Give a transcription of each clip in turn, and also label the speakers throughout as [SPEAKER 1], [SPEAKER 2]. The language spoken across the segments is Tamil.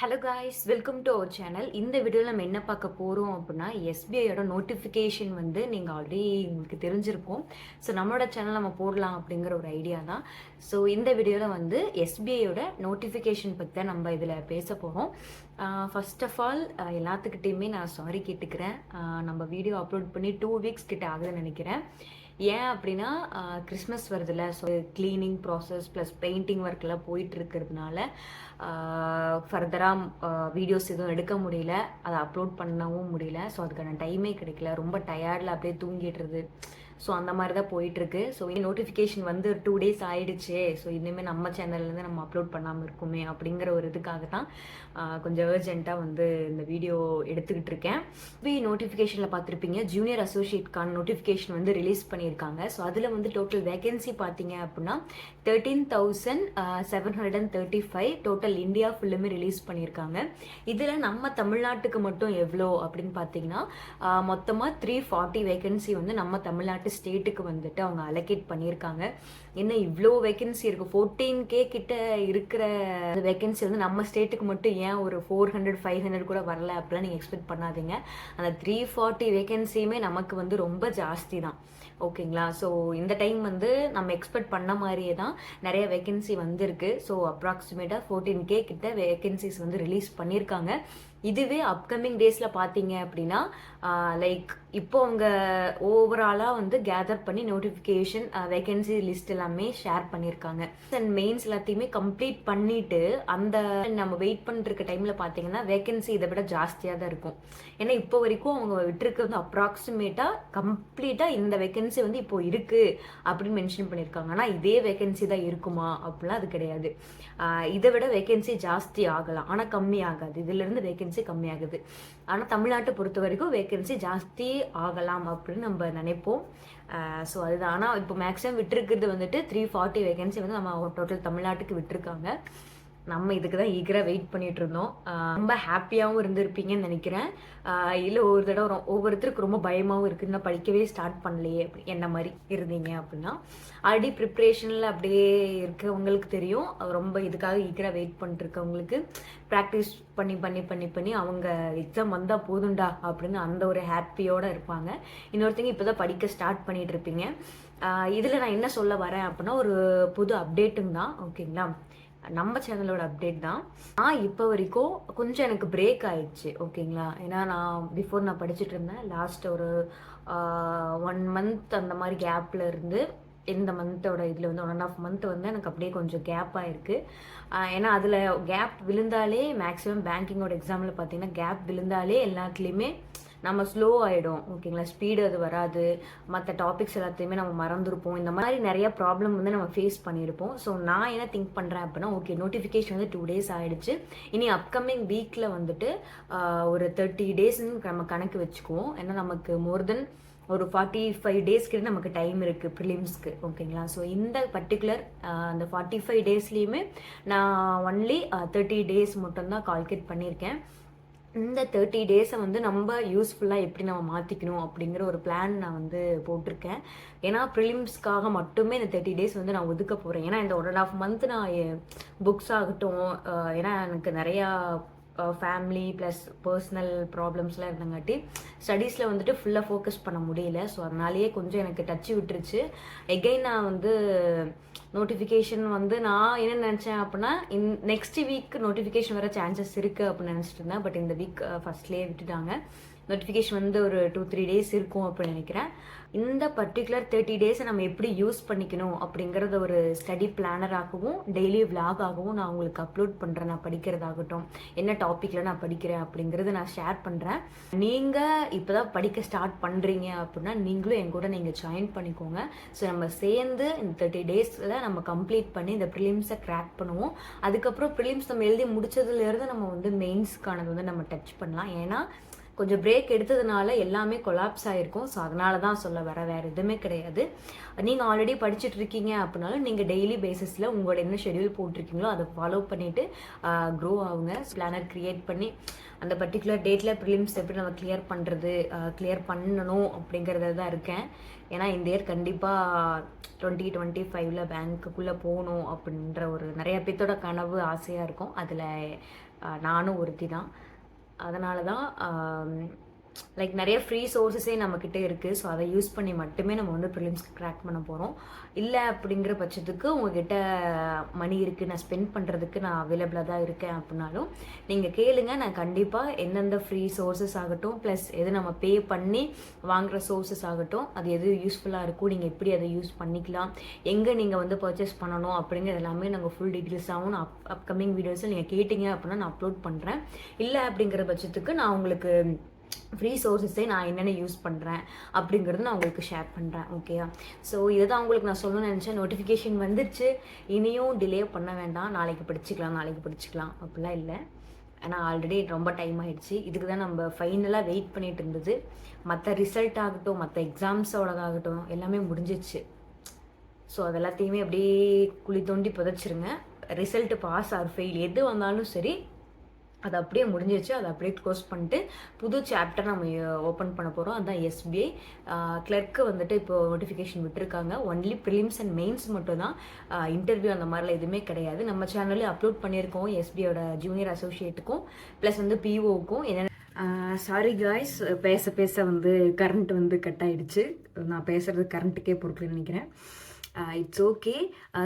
[SPEAKER 1] Hello guys, welcome to our channel. இந்த வீடியோவில் நம்ம என்ன பார்க்க போகிறோம் அப்படின்னா, எஸ்பிஐயோட நோட்டிஃபிகேஷன் வந்து நீங்கள் ஆல்ரெடி உங்களுக்கு தெரிஞ்சிருக்கும். ஸோ நம்மளோட சேனல் நம்ம போடலாம் அப்படிங்கிற ஒரு ஐடியா தான். ஸோ இந்த வீடியோவில் வந்து எஸ்பிஐயோட நோட்டிஃபிகேஷன் பற்றி தான் நம்ம இதில் பேச போகிறோம். ஃபர்ஸ்ட் ஆஃப் ஆல் எல்லாத்துக்கிட்டேயுமே நான் சாரி கேட்டுக்கிறேன். நம்ம வீடியோ அப்லோட் பண்ணி 2 வீக்ஸ் கிட்ட ஆகுதுன்னு நினைக்கிறேன். ஏன் அப்படின்னா கிறிஸ்மஸ் வருதுல்ல, so cleaning process plus painting ஒர்க்கெல்லாம் போயிட்டு இருக்கிறதுனால ஃபர்தராக வீடியோஸ் எதுவும் எடுக்க முடியல, அதை அப்லோட் பண்ணவும் முடியல. ஸோ அதுக்கான டைமே கிடைக்கல, ரொம்ப டயர்டில் அப்படியே தூங்கிட்டுருது. ஸோ அந்த மாதிரி தான் போயிட்டுருக்கு. ஸோ நோட்டிஃபிகேஷன் வந்து 2 டேஸ் ஆகிடுச்சே, ஸோ இனிமேல் நம்ம சேனல்லேருந்து நம்ம அப்லோட் பண்ணாமல் இருக்குமே அப்படிங்கிற ஒரு இதுக்காக தான் கொஞ்சம் அர்ஜென்ட்டாக வந்து இந்த வீடியோ எடுத்துக்கிட்டு இருக்கேன். நோட்டிஃபிகேஷனில் பார்த்துருப்பீங்க, ஜூனியர் அசோசியேட்கான நோட்டிஃபிகேஷன் வந்து ரிலீஸ் பண்ணியிருக்காங்க. ஸோ அதில் வந்து டோட்டல் வேகன்சி பார்த்தீங்க அப்படின்னா 13,735 டோட்டல் இந்தியா ஃபுல்லுமே ரிலீஸ் பண்ணியிருக்காங்க. இதில் நம்ம தமிழ்நாட்டுக்கு மட்டும் எவ்வளோ அப்படின்னு பார்த்தீங்கன்னா மொத்தமாக 340 வேகன்சி வந்து நம்ம தமிழ்நாட்டு ஸ்டேட்டுக்கு வந்துட்டு அவங்க அலோகேட் பண்ணியிருக்காங்க. என்ன இவ்வளோ வேகன்சி இருக்குது, 14K கிட்ட இருக்கிற வேகன்சி வந்து நம்ம ஸ்டேட்டுக்கு மட்டும் ஏன் ஒரு 400-500 கூட வரல அப்படிலாம் நீங்கள் எக்ஸ்பெக்ட் பண்ணாதீங்க. அந்த 340 வேகன்சியுமே நமக்கு வந்து ரொம்ப ஜாஸ்தி தான், ஓகேங்களா? ஸோ இந்த டைம் வந்து நம்ம எக்ஸ்பெக்ட் பண்ண மாதிரியே தான் நிறைய வேகன்சி வந்திருக்கு. ஸோ அப்ராக்சிமேட்டாக 14K கிட்ட வேகன்சிஸ் வந்து ரிலீஸ் பண்ணியிருக்காங்க. இதுவே அப்கமிங் டேஸில் பார்த்தீங்க அப்படின்னா லைக் இப்போ அவங்க ஓவராலாக வந்து கேதர் பண்ணி நோட்டிஃபிகேஷன் வேகன்சி லிஸ்ட் எல்லாமே ஷேர் பண்ணியிருக்காங்க. அண்ட் மெயின்ஸ் எல்லாத்தையுமே கம்ப்ளீட் பண்ணிட்டு அந்த நம்ம வெயிட் பண்ணிருக்க டைமில் பார்த்தீங்கன்னா வேகன்சி இதை விட ஜாஸ்தியாக தான் இருக்கும். ஏன்னா இப்போ வரைக்கும் அவங்க விட்டுருக்கு வந்து அப்ராக்சிமேட்டாக கம்ப்ளீட்டாக இந்த வேகன்சி வந்து இப்போ இருக்குது அப்படின்னு மென்ஷன் பண்ணியிருக்காங்க. ஆனால் இதே வேகன்சி தான் இருக்குமா அப்படிலாம் அது கிடையாது. இதை விட வேகன்சி ஜாஸ்தி ஆகலாம், ஆனால் கம்மி ஆகாது. இதிலிருந்து வேகன்சி கம்மியாகுது. ஆனால் தமிழ்நாட்டை பொறுத்த வரைக்கும் வேகன்சி ஜாஸ்தி ஆகலாம் அப்படின்னு நம்ம நினைப்போம். ஸோ அதுதான். ஆனால் இப்போ மேக்ஸிமம் விட்டுருக்கிறது வந்துட்டு 340 வேகன்சி வந்து நம்ம டோட்டல் தமிழ்நாட்டுக்கு விட்டுருக்காங்க. நம்ம இதுக்கு தான் ஈகராக வெயிட் பண்ணிட்டு இருந்தோம். ரொம்ப ஹாப்பியாகவும் இருந்திருப்பீங்கன்னு நினைக்கிறேன். இல்லை ஒரு தடவை ஒவ்வொருத்தருக்கு ரொம்ப பயமாகவும் இருக்குது, நான் படிக்கவே ஸ்டார்ட் பண்ணலையே அப்படி என்ன மாதிரி இருந்தீங்க அப்படின்னா. ஆல்ரெடி ப்ரிப்ரேஷனில் அப்படியே இருக்கவங்களுக்கு தெரியும், ரொம்ப இதுக்காக ஈகராக வெயிட் பண்ணிட்டுருக்கவங்களுக்கு ப்ராக்டிஸ் பண்ணி பண்ணி பண்ணி பண்ணி அவங்க எக்ஸாம் வந்தால் போதுண்டா அப்படின்னு அந்த ஒரு ஹாப்பியோடு இருப்பாங்க. இன்னொருத்தங்க இப்போ தான் படிக்க ஸ்டார்ட் பண்ணிட்டு இருப்பீங்க. இதில் நான் என்ன சொல்ல வரேன் அப்படின்னா ஒரு புது அப்டேட்டுங்க தான், ஓகேங்களா? நம்ம சேனலோட அப்டேட் தான். இப்போ வரைக்கும் கொஞ்சம் எனக்கு பிரேக் ஆயிடுச்சு, ஓகேங்களா? ஏன்னா நான் படிச்சுட்டு இருந்தேன். லாஸ்ட் ஒரு 1 மந்த் அந்த மாதிரி கேப்பில் இருந்து இந்த மந்தோட இதில் வந்து 1.5 மந்த் வந்து எனக்கு அப்படியே கொஞ்சம் கேப் ஆகிருக்கு. ஏன்னா அதில் கேப் விழுந்தாலே மேக்ஸிமம் பேங்கிங்கோட எக்ஸாமில் பார்த்தீங்கன்னா கேப் விழுந்தாலே எல்லாத்துலேயுமே நம்ம ஸ்லோ ஆகிடும், ஓகேங்களா? ஸ்பீடு அது வராது, மற்ற டாபிக்ஸ் எல்லாத்தையுமே நம்ம மறந்துருப்போம். இந்த மாதிரி நிறைய ப்ராப்ளம் வந்து நம்ம ஃபேஸ் பண்ணியிருப்போம். ஸோ நான் என்ன திங்க் பண்ணுறேன் அப்படின்னா, ஓகே நோட்டிஃபிகேஷன் வந்து 2 டேஸ் ஆகிடுச்சு. இனி அப்கமிங் வீக்கில் வந்துட்டு ஒரு 30 டேஸ்ன்னு நம்ம கணக்கு வச்சுக்குவோம். ஏன்னா நமக்கு மோர் தென் ஒரு 45 டேஸ் கிட்ட நமக்கு டைம் இருக்குது ப்ரிலிம்ஸ்க்கு, ஓகேங்களா? ஸோ இந்த பர்டிகுலர் அந்த 45 டேஸ்லேயுமே நான் ஒன்லி 30 டேஸ் மட்டும்தான் கால்குலேட் பண்ணியிருக்கேன். இந்த 30 டேஸை வந்து நம்ம யூஸ்ஃபுல்லாக எப்படி நம்ம மாற்றிக்கணும் அப்படிங்கிற ஒரு பிளான் நான் வந்து போட்டிருக்கேன். ஏன்னா ப்ரிலிம்ஸ்க்காக மட்டுமே இந்த 30 டேஸ் வந்து நான் ஒதுக்க போகிறேன். ஏன்னா இந்த 1.5 மந்த் நான் புக்ஸ் ஆகட்டும், ஏன்னா எனக்கு நிறையா ஃபேமிலி ப்ளஸ் பர்சனல் ப்ராப்ளம்ஸ்லாம் இருந்தங்காட்டி ஸ்டடீஸில் வந்துட்டு ஃபுல்லாக ஃபோக்கஸ் பண்ண முடியல. ஸோ அதனாலேயே கொஞ்சம் எனக்கு டச்சு விட்டுருச்சு. எகைன் நான் வந்து நோட்டிஃபிகேஷன் வந்து நான் என்ன நினச்சேன் அப்படின்னா நெக்ஸ்ட் வீக் நோட்டிஃபிகேஷன் வர சான்சஸ் இருக்குது அப்படின்னு நினச்சிட்டு இருந்தேன். பட் இந்த வீக் ஃபர்ஸ்ட்லேயே விட்டுட்டாங்க. நோட்டிஃபிகேஷன் வந்து ஒரு 2-3 டேஸ் இருக்கும் அப்படின்னு நினைக்கிறேன். இந்த பர்டிகுலர் 30 டேஸை நம்ம எப்படி யூஸ் பண்ணிக்கணும் அப்படிங்கிறத ஒரு ஸ்டடி பிளானராகவும் டெய்லி விலாகாகவும் நான் உங்களுக்கு அப்லோட் பண்ணுறேன். நான் படிக்கிறதாகட்டும், என்ன டாப்பிக்கில் நான் படிக்கிறேன் அப்படிங்கிறத நான் ஷேர் பண்ணுறேன். நீங்கள் இப்போ தான் படிக்க ஸ்டார்ட் பண்ணுறீங்க அப்படின்னா நீங்களும் என் கூட நீங்கள் ஜாயின் பண்ணிக்கோங்க. ஸோ நம்ம சேர்ந்து இந்த 30 டேஸில் நம்ம கம்ப்ளீட் பண்ணி இந்த ப்ரிலிம்ஸை கிராக் பண்ணுவோம். அதுக்கப்புறம் ப்ரிலிம்ஸ் நம்ம எழுதி முடிச்சதுலேருந்து நம்ம வந்து மெயின்ஸ்க்கானது வந்து நம்ம டச் பண்ணலாம். ஏன்னா கொஞ்சம் பிரேக் எடுத்ததுனால எல்லாமே கொலாப்ஸ் ஆகிருக்கும். ஸோ அதனால தான் சொல்ல வேறு எதுவுமே கிடையாது. நீங்கள் ஆல்ரெடி படிச்சுட்டு இருக்கீங்க அப்படின்னாலும் நீங்கள் டெய்லி பேசிஸில் உங்களோட என்ன ஷெடியூல் போட்டிருக்கீங்களோ அதை ஃபாலோ பண்ணிவிட்டு க்ரோ ஆகுங்க. பிளானர் க்ரியேட் பண்ணி அந்த பர்டிகுலர் டேட்டில் ப்ரிலிம்ஸ் எப்படி நம்ம கிளியர் பண்ணணும் அப்படிங்கிறத தான் இருக்கேன். ஏன்னா இந்த இயர் கண்டிப்பாக 2025 பேங்க்குள்ளே போகணும் அப்படின்ற ஒரு நிறைய பேர்த்தோட கனவு ஆசையாக இருக்கும். அதில் நானும் ஒருத்தி தான். அதனால தான் லைக் நிறைய ஃப்ரீ சோர்ஸஸே நம்மக்கிட்ட இருக்குது. ஸோ அதை யூஸ் பண்ணி மட்டுமே நம்ம வந்து ப்ரிலிம்ஸ்க்கு க்ராக் பண்ண போகிறோம். இல்லை அப்படிங்கிற பட்சத்துக்கு உங்ககிட்ட மணி இருக்குது, நான் ஸ்பெண்ட் பண்ணுறதுக்கு நான் அவைலபிளாக தான் இருக்கேன் அப்படின்னாலும் நீங்கள் கேளுங்க. நான் கண்டிப்பாக எந்தெந்த ஃப்ரீ சோர்ஸஸ் ஆகட்டும், ப்ளஸ் எது நம்ம பே பண்ணி வாங்குகிற சோர்ஸஸ் ஆகட்டும், அது எது யூஸ்ஃபுல்லாக இருக்கும், நீங்கள் எப்படி அதை யூஸ் பண்ணிக்கலாம், எங்கே நீங்கள் வந்து பர்ச்சேஸ் பண்ணணும் அப்படிங்கிறது எல்லாமே நாங்கள் ஃபுல் டீட்டெயில்ஸாகவும் அப்கமிங் வீடியோஸில் நீங்கள் கேட்டிங்க அப்படின்னா நான் அப்லோட் பண்ணுறேன். இல்லை அப்படிங்கிற பட்சத்துக்கு நான் உங்களுக்கு ஃப்ரீ சோர்ஸஸே நான் என்னென்ன யூஸ் பண்ணுறேன் அப்படிங்கிறது நான் உங்களுக்கு ஷேர் பண்ணுறேன். ஓகேயா? ஸோ இதை தான் உங்களுக்கு நான் சொல்லணும்னு நினச்சேன். நோட்டிஃபிகேஷன் வந்துச்சு, இனியும் டிலே பண்ண வேண்டாம், நாளைக்கு படிச்சுக்கலாம் அப்படிலாம் இல்லை. ஏன்னா ஆல்ரெடி ரொம்ப டைம் ஆகிடுச்சு. இதுக்கு தான் நம்ம ஃபைனலாக வெயிட் பண்ணிகிட்டு இருந்தது. மற்ற ரிசல்ட் ஆகட்டும், மற்ற எக்ஸாம்ஸோடதாகட்டும் எல்லாமே முடிஞ்சிச்சு. ஸோ அது எல்லாத்தையுமே அப்படியே குழி தோண்டி புதைச்சிருங்க. ரிசல்ட்டு பாஸ் ஆர் ஃபெயில் எது வந்தாலும் சரி, அது அப்படியே முடிஞ்சிச்சு. அதை அப்படியே க்ளோஸ் பண்ணிட்டு புது சாப்டர் நம்ம ஓப்பன் பண்ண போகிறோம். அதுதான் எஸ்பிஐ கிளர்க்கு வந்துட்டு இப்போ நோட்டிஃபிகேஷன் விட்டுருக்காங்க. ஒன்லி ப்ரிலிம்ஸ் அண்ட் மெயின்ஸ் மட்டும் தான், இன்டர்வியூ அந்த மாதிரிலாம் எதுவுமே கிடையாது. நம்ம சேனல்லே அப்லோட் பண்ணியிருக்கோம் எஸ்பிஐயோட ஜூனியர் அசோசியேட்டுக்கும் ப்ளஸ் வந்து பிஓவுக்கும். என்னென்ன சாரி காய்ஸ், பேச வந்து கரண்ட் வந்து கட் ஆகிடுச்சு. நான் பேசுகிறது கரண்ட்டுக்கே பொறுக்கலன்னு நினைக்கிறேன். It's okay.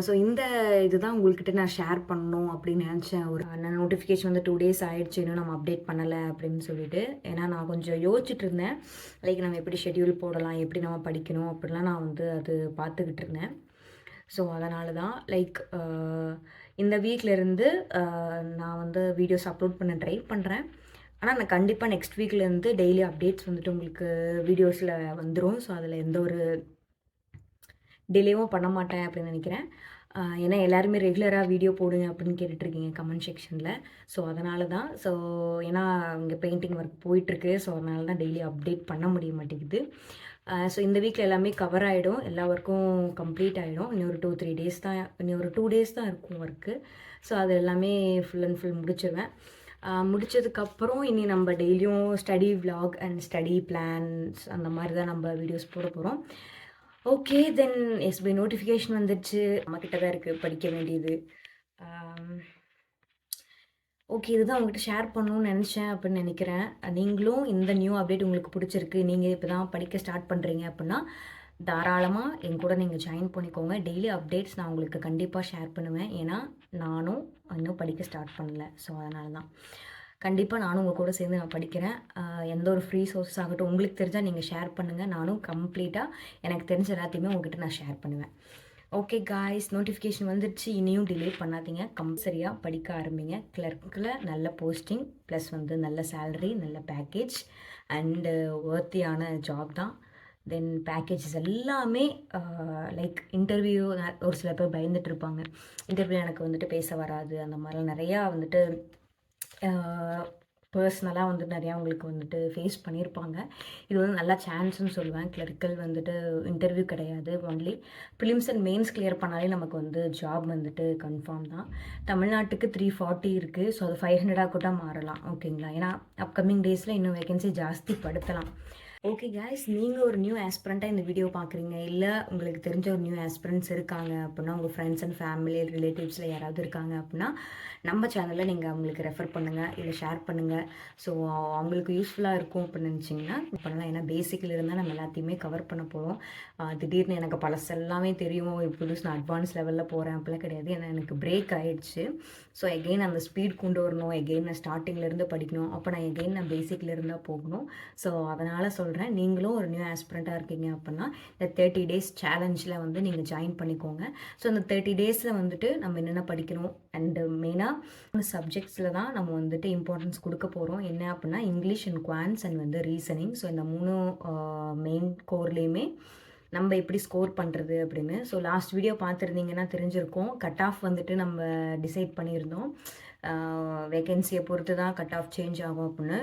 [SPEAKER 1] ஸோ இந்த இதுதான் உங்கள்கிட்ட நான் ஷேர் பண்ணணும் அப்படின்னு நினச்சேன். ஒரு நோட்டிஃபிகேஷன் வந்து 2 days ஆகிடுச்சு, இன்னும் நம்ம அப்டேட் பண்ணலை அப்படின்னு சொல்லிட்டு. ஏன்னா நான் கொஞ்சம் யோசிச்சுட்டு இருந்தேன், லைக் நம்ம எப்படி ஷெட்யூல் போடலாம், எப்படி நம்ம படிக்கணும் அப்படிலாம் நான் வந்து அது பார்த்துக்கிட்டு இருந்தேன். ஸோ அதனால தான் லைக் இந்த வீக்லேருந்து நான் வந்து வீடியோஸ் அப்லோட் பண்ண ட்ரை பண்ணுறேன். ஆனால் நான் கண்டிப்பாக நெக்ஸ்ட் வீக்லேருந்து டெய்லி அப்டேட்ஸ் வந்துட்டு உங்களுக்கு வீடியோஸில் வந்துடும். ஸோ அதில் எந்த ஒரு டிலேவும் பண்ண மாட்டேன் அப்படின்னு நினைக்கிறேன். ஏன்னா எல்லாருமே ரெகுலராக வீடியோ போடுங்க அப்படின்னு கேட்டுட்ருக்கீங்க கமெண்ட் செக்ஷனில். ஸோ அதனால தான். ஸோ ஏன்னா இங்கே பெயிண்டிங் ஒர்க் போயிட்டுருக்கு. ஸோ அதனால தான் டெய்லி அப்டேட் பண்ண முடிய மாட்டேங்குது. ஸோ இந்த வீக்கில் எல்லாமே கவர் ஆகிடும், எல்லா ஒர்க்கும் கம்ப்ளீட் ஆகிடும். இன்னொரு 2-3 days தான், இன்னொரு 2 days தான் இருக்கும் ஒர்க்கு. ஸோ அது எல்லாமே ஃபுல் அண்ட் ஃபுல் முடிச்சிடுவேன். முடித்ததுக்கப்புறம் இனி நம்ம டெய்லியும் study vlog and study plans அந்த மாதிரி தான் நம்ம வீடியோஸ் போட போகிறோம். ஓகே, தென் எஸ்பிஐ நோட்டிஃபிகேஷன் வந்துடுச்சு. நம்மக்கிட்ட தான் இருக்குது படிக்க வேண்டியது. ஓகே, இதுதான் உங்கள்கிட்ட ஷேர் பண்ணணும்னு நினச்சேன் அப்படின்னு நினைக்கிறேன். நீங்களும் இந்த நியூ அப்டேட் உங்களுக்கு பிடிச்சிருக்கு, நீங்கள் இப்போ தான் படிக்க ஸ்டார்ட் பண்ணுறீங்க அப்படின்னா தாராளமாக என் கூட நீங்கள் ஜாயின் பண்ணிக்கோங்க. டெய்லி அப்டேட்ஸ் நான் உங்களுக்கு கண்டிப்பாக ஷேர் பண்ணுவேன். ஏன்னா நானும் இன்னும் படிக்க ஸ்டார்ட் பண்ணல. ஸோ அதனால தான் கண்டிப்பாக நானும் உங்கள் கூட சேர்ந்து நான் படிக்கிறேன். எந்த ஒரு ஃப்ரீ சோர்ஸஸ் ஆகட்டும் உங்களுக்கு தெரிஞ்சால் நீங்கள் ஷேர் பண்ணுங்கள். நானும் கம்ப்ளீட்டாக எனக்கு தெரிஞ்ச எல்லாத்தையுமே உங்ககிட்ட நான் ஷேர் பண்ணுவேன். ஓகே காய்ஸ், நோட்டிஃபிகேஷன் வந்துடுச்சு, இனியும் டிலே பண்ணாதீங்க. கம்பல்சரியாக படிக்க ஆரம்பிங்க. கிளர்க்கில் நல்ல போஸ்டிங் ப்ளஸ் வந்து நல்ல சேலரி, நல்ல பேக்கேஜ் அண்டு ஒர்த்தியான ஜாப் தான். தென் பேக்கேஜஸ் எல்லாமே லைக் இன்டர்வியூ, ஒரு சில பேர் பயந்துட்டு இருப்பாங்க, இன்டர்வியூ எனக்கு வந்துட்டு பேச வராது அந்த மாதிரிலாம் நிறையா வந்துட்டு பர்சனலாக வந்துட்டு நிறையா அவங்களுக்கு வந்துட்டு ஃபேஸ் பண்ணியிருப்பாங்க. இது வந்து நல்ல சான்ஸ்னு சொல்லுவேன். கிளரிக்கல் வந்துட்டு இன்டர்வியூ கிடையாது, only prelims and mains clear பண்ணாலே நமக்கு வந்து ஜாப் வந்துட்டு கன்ஃபார்ம் தான். தமிழ்நாட்டுக்கு 340 இருக்குது. ஸோ அது 500 கூட மாறலாம். ஓகேங்களா? ஏன்னா அப்கமிங் டேஸில் இன்னும் வேகன்சி ஜாஸ்தி படுத்தலாம். ஓகே கைஸ், நீங்கள் ஒரு நியூ ஆஸ்பிரண்ட்டாக இந்த வீடியோ பார்க்குறீங்க, இல்லை உங்களுக்கு தெரிஞ்ச ஒரு நியூ ஆஸ்பிரண்ட்ஸ் இருக்காங்க அப்படின்னா, உங்கள் ஃப்ரெண்ட்ஸ் அண்ட் ஃபேமிலி ரிலேட்டிவ்ஸில் யாராவது இருக்காங்க அப்படின்னா நம்ம சேனலில் நீங்கள் அவங்களுக்கு ரெஃபர் பண்ணுங்கள், இல்லை ஷேர் பண்ணுங்கள். ஸோ அவங்களுக்கு யூஸ்ஃபுல்லாக இருக்கும் அப்படின்னு நினச்சிங்கன்னா பண்ணலாம். ஏன்னா பேசிக்கில் இருந்தால் நம்ம எல்லாத்தையுமே கவர் பண்ண போகிறோம். திடீர்னு எனக்கு பழசெல்லாமே தெரியும், புதுசு நான் அட்வான்ஸ் லெவலில் போகிறேன் அப்படிலாம் கிடையாது. ஏன்னா எனக்கு பிரேக் ஆகிடுச்சு. ஸோ எகெயின் அந்த ஸ்பீட் கொண்டு வரணும், எகெயின் நான் ஸ்டார்டிங்லேருந்து படிக்கணும். அப்போ நான் எகெயின் நான் பேசிக்கில் இருந்தால் போகணும். ஸோ அதனால் சொல்கிறேன், நீங்களும் ஒரு நியூ ஆஸ்பிரண்ட்டாக இருக்கீங்க அப்படின்னா இந்த 30 days சேலஞ்சில் வந்து நீங்கள் ஜாயின் பண்ணிக்கோங்க. ஸோ இந்த 30 daysல வந்துட்டு நம்ம என்னென்ன படிக்கணும் அண்டு மெயினாக சப்ஜெக்ட்ஸில் தான் நம்ம வந்துட்டு இம்பார்ட்டன்ஸ் கொடுக்க போகிறோம். என்ன அப்படின்னா இங்கிலீஷ் அண்ட் குவான்ஸ் அண்ட் வந்து ரீசனிங். ஸோ இந்த 3 மெயின் கோர்லேயுமே நம்ம எப்படி ஸ்கோர் பண்ணுறது அப்படின்னு. ஸோ லாஸ்ட் வீடியோ பார்த்துருந்தீங்கன்னா தெரிஞ்சிருக்கும், கட் ஆஃப் வந்துட்டு நம்ம டிசைட் பண்ணியிருந்தோம். வேகன்சியை பொறுத்து தான் கட் ஆஃப் சேஞ்ச் ஆகும் அப்படின்னு.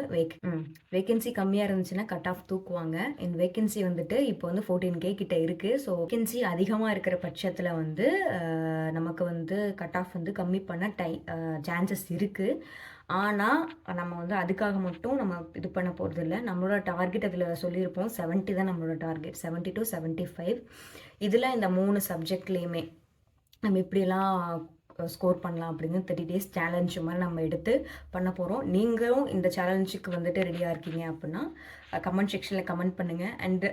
[SPEAKER 1] வேகன்சி கம்மியாக இருந்துச்சுன்னா கட் ஆஃப் தூக்குவாங்க. இந்த வேகன்சி வந்துட்டு இப்போ வந்து 14K கிட்ட இருக்குது. ஸோ வேகன்சி அதிகமாக இருக்கிற பட்சத்தில் வந்து நமக்கு வந்து கட் ஆஃப் வந்து கம்மி பண்ண சான்சஸ் இருக்குது. ஆனால் நம்ம வந்து அதுக்காக மட்டும் நம்ம இது பண்ண போகிறது இல்லை. நம்மளோட டார்கெட் அதில் சொல்லியிருப்போம் 70 தான் நம்மளோட டார்கெட், 70 to 75. இதில் இந்த 3 சப்ஜெக்ட்லேயுமே நம்ம இப்படிலாம் ஸ்கோர் பண்ணலாம் அப்படின்னு 30 டேஸ் சேலஞ்ச் மாதிரி நம்ம எடுத்து பண்ண போகிறோம். நீங்களும் இந்த சேலஞ்சுக்கு வந்துட்டு ரெடியாக இருக்கீங்க அப்படின்னா கமெண்ட் செக்ஷனில் கமெண்ட் பண்ணுங்கள், அண்டு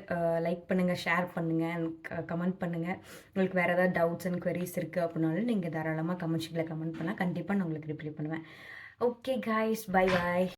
[SPEAKER 1] லைக் பண்ணுங்கள், ஷேர் பண்ணுங்கள், கமெண்ட் பண்ணுங்கள். உங்களுக்கு வேறு ஏதாவது டவுட்ஸ் அண்ட் queries இருக்குது அப்படின்னாலும் நீங்கள் தாராளமாக கமெண்ட் செக்ஷனில் கமெண்ட் பண்ணலாம். கண்டிப்பாக நான் உங்களுக்கு ரிப்ளை பண்ணுவேன். Okay guys, bye bye.